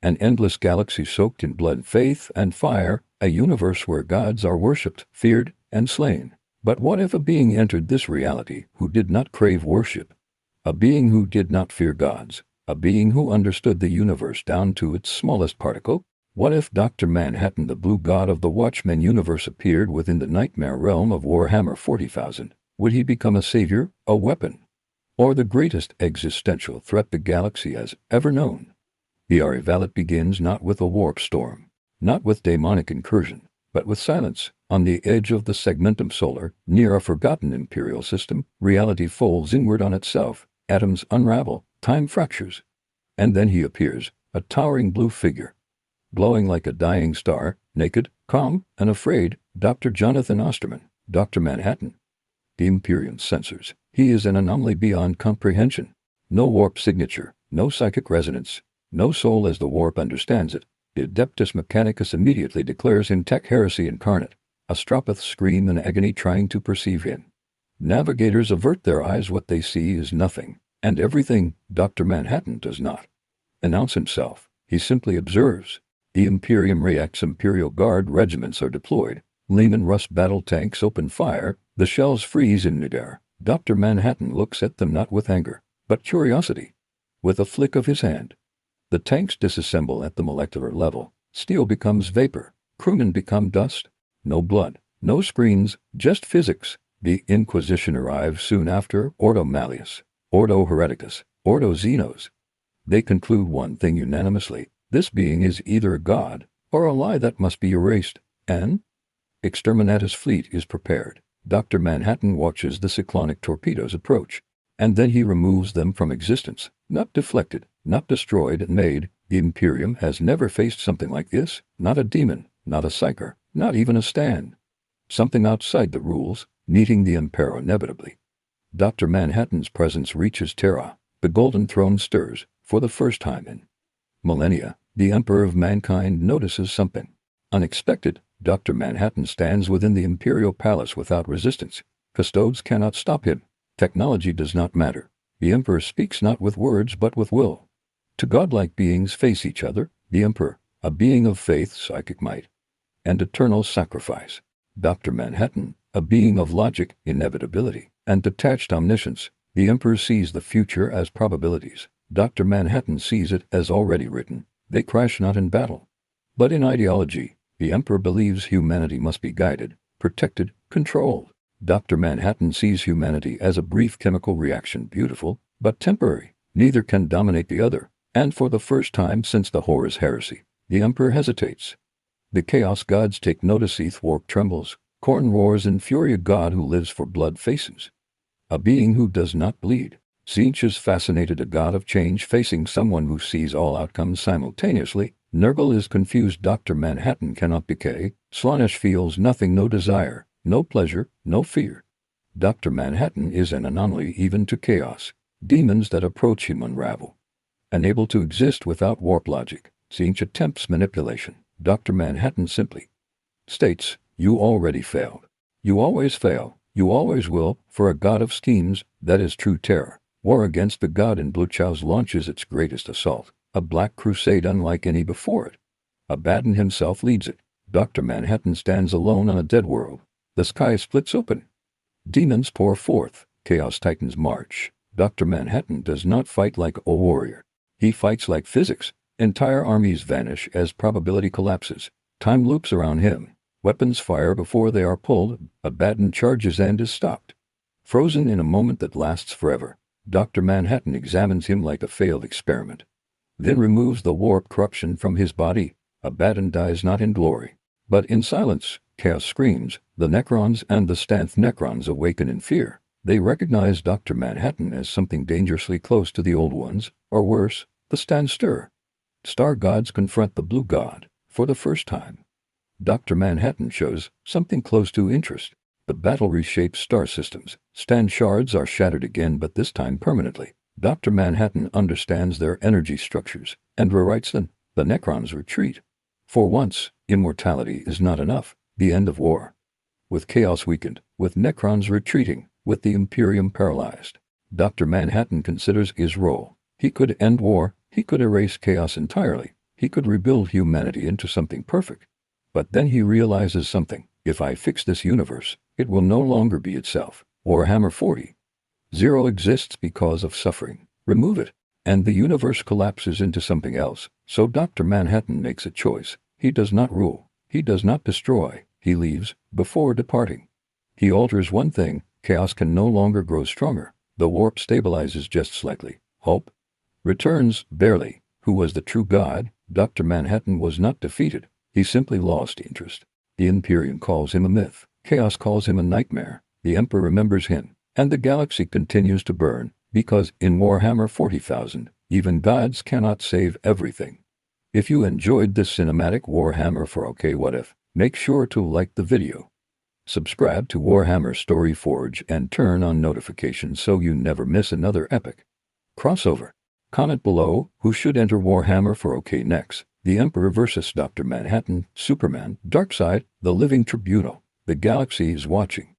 An endless galaxy soaked in blood, faith, and fire, a universe where gods are worshipped, feared, and slain. But what if a being entered this reality who did not crave worship? A being who did not fear gods? A being who understood the universe down to its smallest particle? What if Dr. Manhattan, the blue god of the Watchmen universe, appeared within the nightmare realm of Warhammer 40,000? Would he become a savior, a weapon, or the greatest existential threat the galaxy has ever known? The Arivalet begins not with a warp storm, not with demonic incursion, but with silence. On the edge of the segmentum solar, near a forgotten Imperial system, reality folds inward on itself, atoms unravel, time fractures. And then he appears, a towering blue figure, glowing like a dying star, naked, calm, and afraid. Dr. Jonathan Osterman, Dr. Manhattan. The Imperium censors. He is an anomaly beyond comprehension. No warp signature, no psychic resonance, no soul as the warp understands it. The Adeptus Mechanicus immediately declares him tech heresy incarnate. Astropaths scream in agony trying to perceive him. Navigators avert their eyes. What they see is nothing, and everything. Dr. Manhattan does not announce himself. He simply observes. The Imperium reacts. Imperial Guard regiments are deployed. Lehman Russ battle tanks open fire. The shells freeze in midair. Dr. Manhattan looks at them not with anger, but curiosity. With a flick of his hand, the tanks disassemble at the molecular level. Steel becomes vapor. Crewmen become dust. No blood, no screens, just physics. The Inquisition arrives soon after. Ordo Malleus, Ordo Hereticus, Ordo Xenos. They conclude one thing unanimously: this being is either a god or a lie that must be erased. An exterminatus fleet is prepared. Dr. Manhattan watches the cyclonic torpedoes approach, and then he removes them from existence. Not deflected, not destroyed and made. The Imperium has never faced something like this. Not a demon, not a psyker, not even a stand. Something outside the rules, meeting the Emperor inevitably. Dr. Manhattan's presence reaches Terra. The Golden Throne stirs. For the first time in millennia, the Emperor of Mankind notices something unexpected. Dr. Manhattan stands within the Imperial Palace without resistance. Custodes cannot stop him. Technology does not matter. The Emperor speaks not with words but with will. Two godlike beings face each other. The Emperor, a being of faith, psychic might, and eternal sacrifice. Dr. Manhattan, a being of logic, inevitability, and detached omniscience. The Emperor sees the future as probabilities. Dr. Manhattan sees it as already written. They crash not in battle, but in ideology. The Emperor believes humanity must be guided, protected, controlled. Dr. Manhattan sees humanity as a brief chemical reaction, beautiful, but temporary. Neither can dominate the other. And for the first time since the Horus heresy, the Emperor hesitates. The Chaos gods take notice. Warp trembles. Khorne roars in fury. A god who lives for blood faces. A being who does not bleed. Tzeentch is fascinated. A god of change facing someone who sees all outcomes simultaneously. Nurgle is confused. Dr. Manhattan cannot decay. Slaanesh feels nothing, no desire, no pleasure, no fear. Dr. Manhattan is an anomaly even to chaos. Demons that approach him unravel. Unable to exist without warp logic, Tzeentch attempts manipulation. Dr. Manhattan simply states, "You already failed. You always fail. You always will." For a god of schemes, that is true terror. War against the god in blue Chaos launches its greatest assault. A black crusade unlike any before it. Abaddon himself leads it. Dr. Manhattan stands alone on a dead world. The sky splits open. Demons pour forth. Chaos Titans march. Dr. Manhattan does not fight like a warrior. He fights like physics. Entire armies vanish as probability collapses. Time loops around him. Weapons fire before they are pulled. Abaddon charges and is stopped. Frozen in a moment that lasts forever. Dr. Manhattan examines him like a failed experiment, then removes the warp corruption from his body. Abaddon dies not in glory, but in silence. Chaos screams. The Necrons and the Stanth Necrons awaken in fear. They recognize Dr. Manhattan as something dangerously close to the old ones, or worse, the Stand stir. Star gods confront the blue god for the first time. Dr. Manhattan shows something close to interest. The battle reshapes star systems. Stand shards are shattered again, but this time permanently. Dr. Manhattan understands their energy structures and rewrites them. The Necrons retreat. For once, immortality is not enough. The end of war. With chaos weakened, with Necrons retreating, with the Imperium paralyzed, Dr. Manhattan considers his role. He could end war. He could erase chaos entirely. He could rebuild humanity into something perfect. But then he realizes something. If I fix this universe, it will no longer be itself. Warhammer 40. 0 exists because of suffering. Remove it, and the universe collapses into something else. So Dr. Manhattan makes a choice. He does not rule. He does not destroy. He leaves before departing. He alters one thing. Chaos can no longer grow stronger. The warp stabilizes just slightly. Hope returns, barely. Who was the true God? Dr. Manhattan was not defeated. He simply lost interest. The Imperium calls him a myth. Chaos calls him a nightmare. The Emperor remembers him. And the galaxy continues to burn, because in Warhammer 40,000, even gods cannot save everything. If you enjoyed this cinematic Warhammer 40K What If, make sure to like the video. Subscribe to Warhammer Story Forge and turn on notifications so you never miss another epic crossover. Comment below who should enter Warhammer 40K next. The Emperor vs. Dr. Manhattan, Superman, Darkseid, the Living Tribunal. The galaxy is watching.